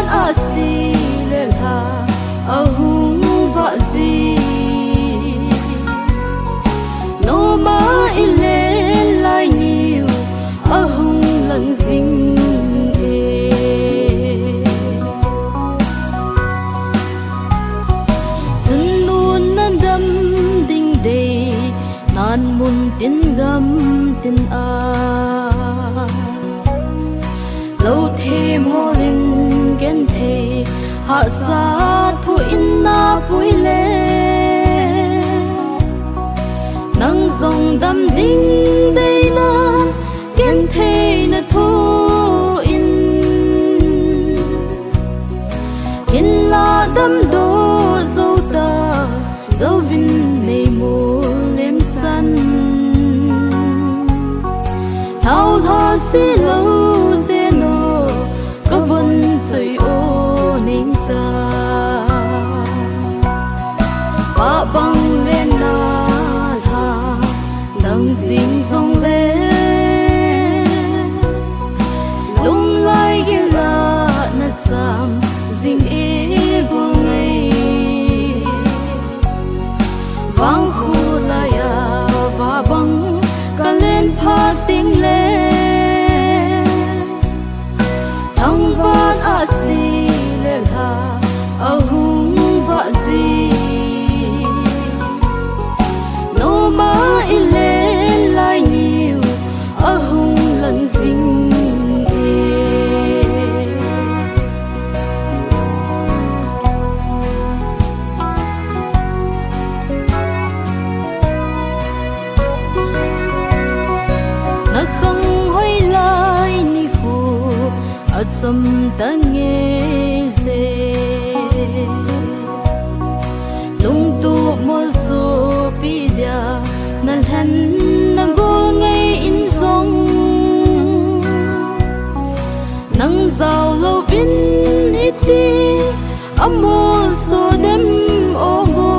van asi le la ahung va zi no ma ile lai niu ahung lang zing e chun nun nan dam ding de nan mun tin gam tin a lâu thêm hồ linh gen thề hạ sa thu in na bụi lệ nắng dòng đầm đinh đây na gen thề na thu in in la đầm đô dâu ta đâu vin này mù lem san thao tha si lâu最ô ninh cha ba băng lên na la nắng dinh dòng lên lung lai ghi la na cham dinh e gu ngay vang khu la ya ba băng ka lên pha tiếng lên thăng van asi le la ahung va zi no ma ile lai niu ahung lang zing na khang hoi lai ni khu chom ta nghe ze lung tu mo so pi dia nan han na go ngay in song nang zau lo vin iti amo so dem o go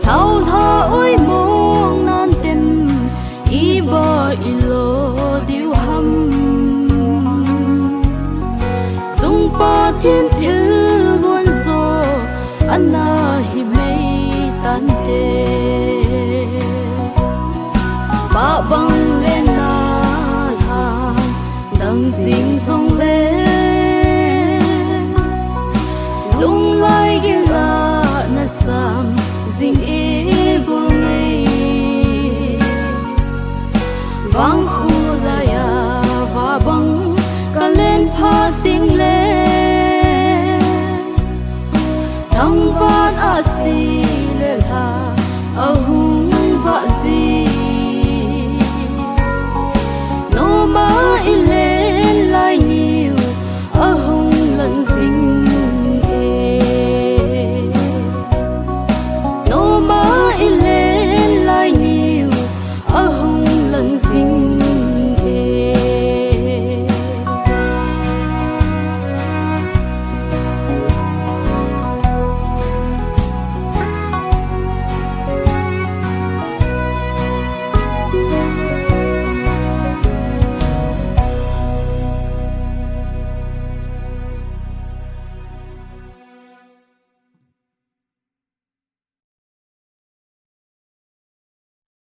thao tha oi mong nan tem i ba ilo pa thiên thứ gon zo anna hi mei tan te ba băng lên na la đang ding dong lên lung lai ghi la na cham ding e gu ngay vang khu la ya va băng ka lên pha tiếng lên thăng van asi le la ahung